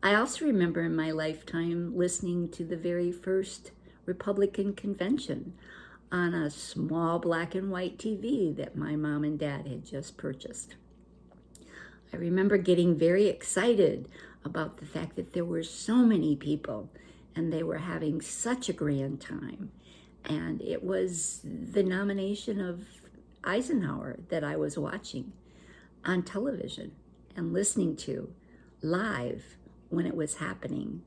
I also remember in my lifetime listening to the very first Republican convention on a small black and white TV that my mom and dad had just purchased. I remember getting very excited about the fact that there were so many people and they were having such a grand time. And it was the nomination of Eisenhower that I was watching on television and listening to live when it was happening.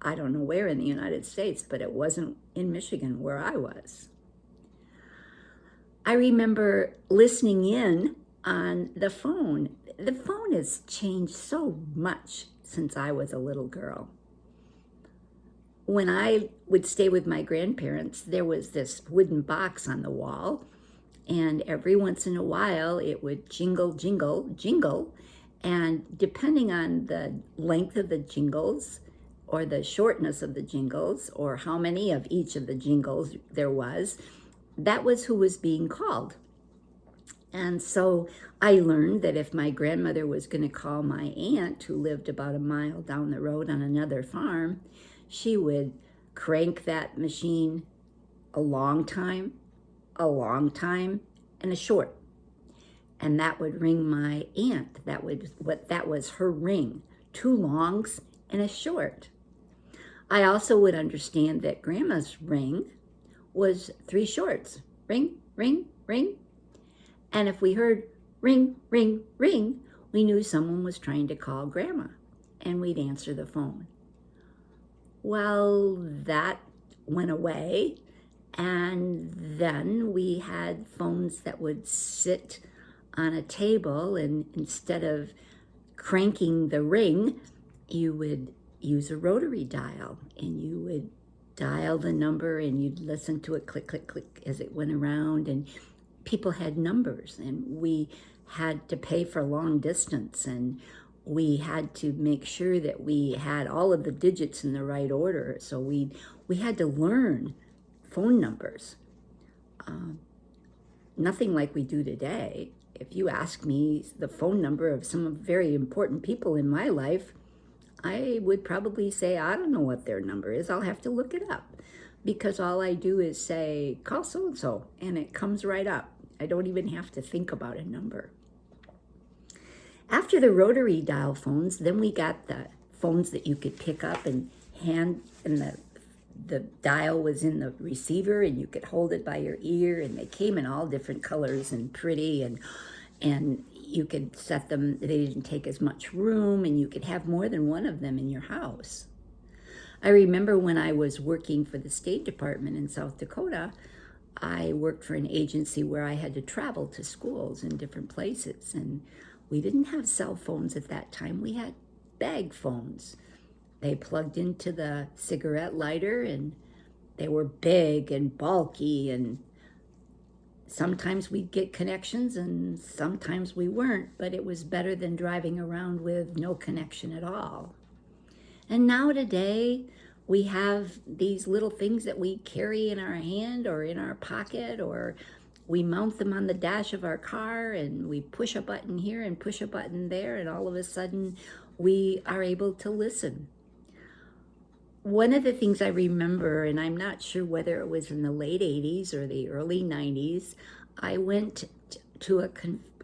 I don't know where in the United States, but it wasn't in Michigan where I was. I remember listening in on the phone. The phone has changed so much since I was a little girl. When I would stay with my grandparents, there was this wooden box on the wall, and every once in a while it would jingle, jingle, jingle. And depending on the length of the jingles or the shortness of the jingles or how many of each of the jingles there was, that was who was being called. And so I learned that if my grandmother was going to call my aunt, who lived about a mile down the road on another farm, she would crank that machine a long time, and a short. And that would ring my aunt. That was her ring. 2 longs and a short. I also would understand that grandma's ring was 3 shorts. Ring, ring, ring. And if we heard ring, ring, ring, we knew someone was trying to call grandma, and we'd answer the phone. Well, that went away, and then we had phones that would sit on a table, and instead of cranking the ring, you would use a rotary dial, and you would dial the number, and you'd listen to it click, click, click as it went around, and people had numbers, and we had to pay for long distance, and we had to make sure that we had all of the digits in the right order. So we had to learn phone numbers. Nothing like we do today. If you ask me the phone number of some very important people in my life, I would probably say, I don't know what their number is. I'll have to look it up, because all I do is say, call so-and-so, and it comes right up. I don't even have to think about a number. After the rotary dial phones, then we got the phones that you could pick up and hand, and the dial was in the receiver, and you could hold it by your ear, and they came in all different colors and pretty, and you could set them, they didn't take as much room, and you could have more than one of them in your house. I remember when I was working for the State Department in South Dakota, I worked for an agency where I had to travel to schools in different places, and we didn't have cell phones at that time. We had bag phones. They plugged into the cigarette lighter, and they were big and bulky, and sometimes we'd get connections and sometimes we weren't, but it was better than driving around with no connection at all. And now today, we have these little things that we carry in our hand or in our pocket, or we mount them on the dash of our car, and we push a button here and push a button there, and all of a sudden we are able to listen. One of the things I remember, and I'm not sure whether it was in the late 80s or the early 90s, I went to a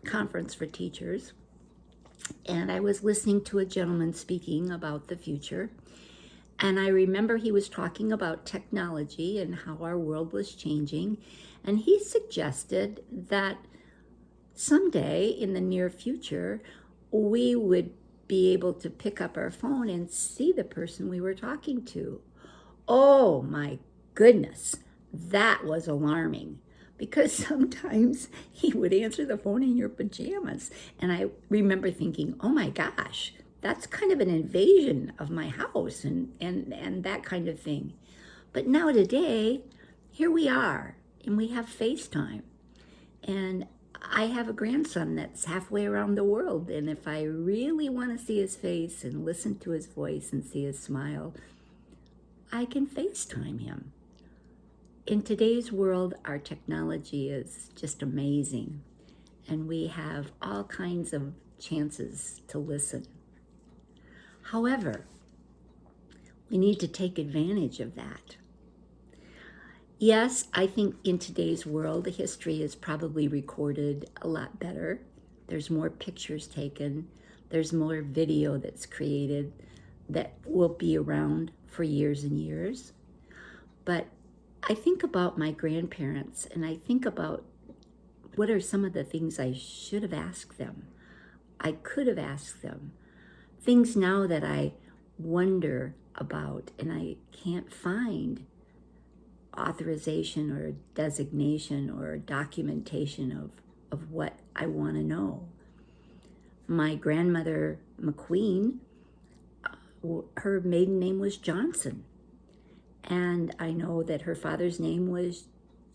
conference for teachers, and I was listening to a gentleman speaking about the future. And I remember he was talking about technology and how our world was changing. And he suggested that someday in the near future, we would be able to pick up our phone and see the person we were talking to. Oh my goodness, that was alarming, because sometimes he would answer the phone in your pajamas. And I remember thinking, oh my gosh, that's kind of an invasion of my house and that kind of thing. But now today, here we are, and we have FaceTime. And I have a grandson that's halfway around the world, and if I really want to see his face and listen to his voice and see his smile, I can FaceTime him. In today's world, our technology is just amazing, and we have all kinds of chances to listen. However, we need to take advantage of that. Yes, I think in today's world, the history is probably recorded a lot better. There's more pictures taken. There's more video that's created that will be around for years and years. But I think about my grandparents, and I think about what are some of the things I should have asked them. I could have asked them. Things now that I wonder about and I can't find authorization or designation or documentation of what I want to know. My grandmother McQueen, her maiden name was Johnson. And I know that her father's name was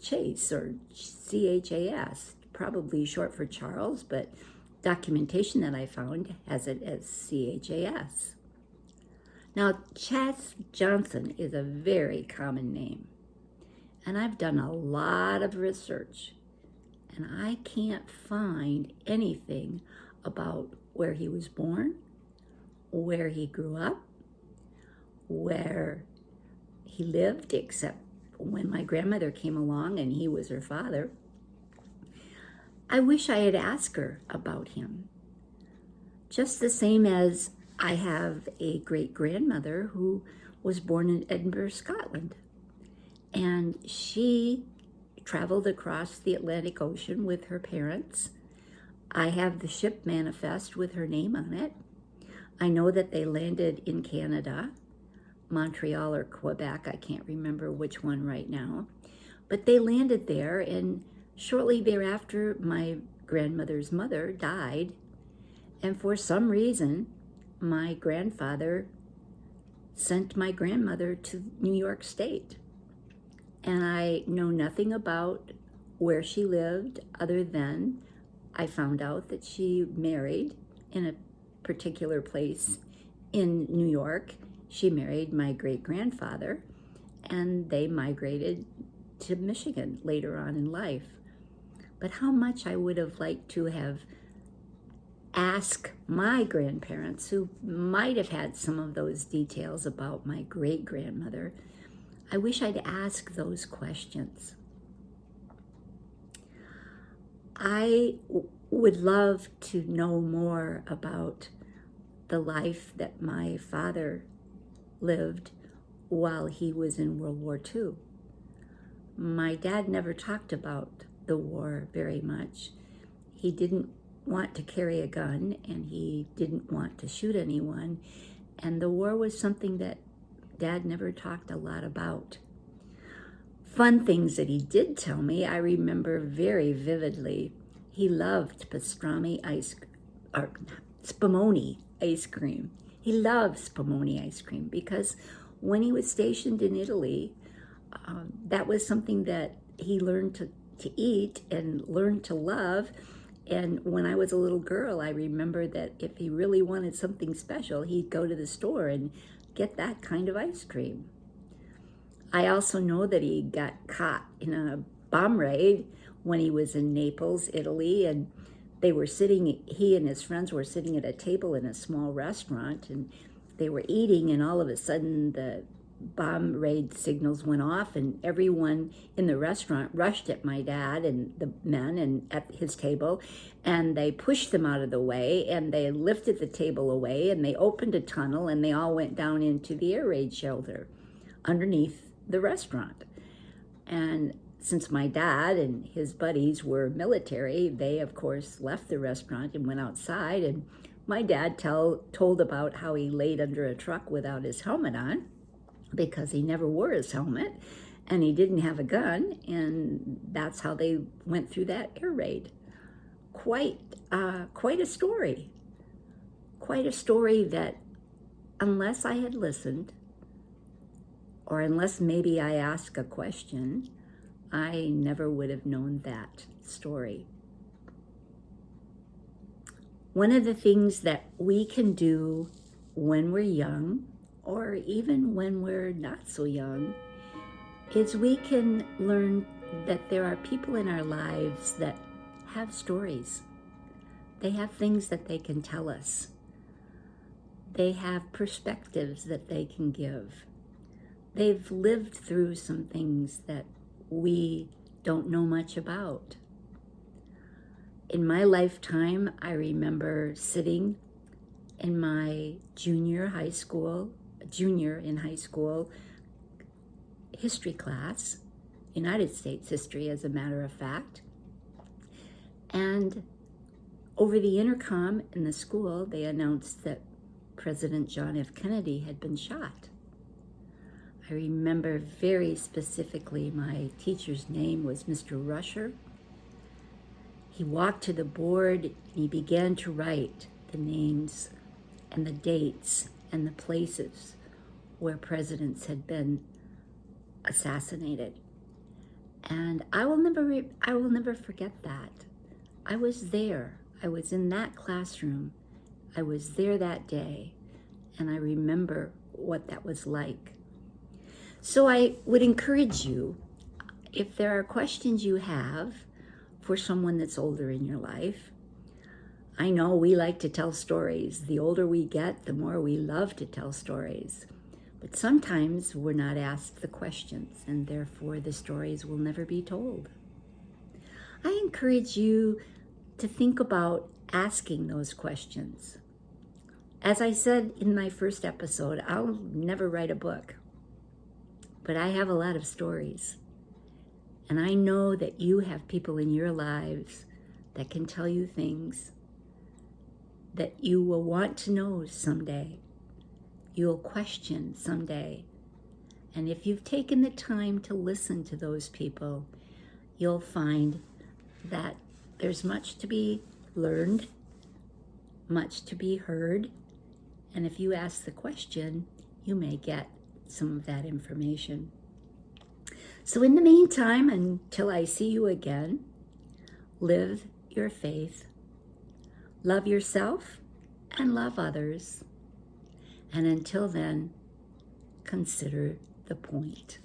Chase, or C-H-A-S, probably short for Charles, but documentation that I found has it as C-H-A-S. Now, Chas Johnson is a very common name. And I've done a lot of research, and I can't find anything about where he was born, where he grew up, where he lived, except when my grandmother came along and he was her father. I wish I had asked her about him. Just the same as I have a great-grandmother who was born in Edinburgh, Scotland. And she traveled across the Atlantic Ocean with her parents. I have the ship manifest with her name on it. I know that they landed in Canada, Montreal or Quebec, I can't remember which one right now. But they landed there, and shortly thereafter, my grandmother's mother died. And for some reason, my grandfather sent my grandmother to New York State. And I know nothing about where she lived other than I found out that she married in a particular place in New York. She married my great-grandfather, and they migrated to Michigan later on in life. But how much I would have liked to have asked my grandparents, who might have had some of those details about my great-grandmother. I wish I'd asked those questions. I would love to know more about the life that my father lived while he was in World War II. My dad never talked about the war very much. He didn't want to carry a gun, and he didn't want to shoot anyone. And the war was something that Dad never talked a lot about. Fun things that he did tell me, I remember very vividly. He loved Spumoni ice cream. He loved Spumoni ice cream because when he was stationed in Italy, that was something that he learned to eat and learned to love. And when I was a little girl, I remember that if he really wanted something special, he'd go to the store and get that kind of ice cream. I also know that he got caught in a bomb raid when he was in Naples, Italy, and he and his friends were sitting at a table in a small restaurant, and they were eating, and all of a sudden the bomb raid signals went off, and everyone in the restaurant rushed at my dad and the men and at his table, and they pushed them out of the way, and they lifted the table away, and they opened a tunnel, and they all went down into the air raid shelter underneath the restaurant. And since my dad and his buddies were military, they of course left the restaurant and went outside, and my dad told about how he laid under a truck without his helmet on because he never wore his helmet and he didn't have a gun, and that's how they went through that air raid. Quite a story. Quite a story that unless I had listened, or unless maybe I asked a question, I never would have known that story. One of the things that we can do when we're young, or even when we're not so young, is we can learn that there are people in our lives that have stories. They have things that they can tell us. They have perspectives that they can give. They've lived through some things that we don't know much about. In my lifetime, I remember sitting in my junior in high school history class, United States history as a matter of fact, and over the intercom in the school, they announced that President John F. Kennedy had been shot. I remember very specifically my teacher's name was Mr. Rusher. He walked to the board and he began to write the names and the dates and the places where presidents had been assassinated. And I will never forget that. I was there. I was in that classroom. I was there that day, and I remember what that was like. So I would encourage you, if there are questions you have for someone that's older in your life. I know we like to tell stories. The older we get, the more we love to tell stories. But sometimes we're not asked the questions, and therefore the stories will never be told. I encourage you to think about asking those questions. As I said in my first episode, I'll never write a book, but I have a lot of stories. And I know that you have people in your lives that can tell you things that you will want to know someday. You'll question someday. And if you've taken the time to listen to those people, you'll find that there's much to be learned, much to be heard. And if you ask the question, you may get some of that information. So in the meantime, until I see you again, live your faith, love yourself, and love others. And until then, consider the point.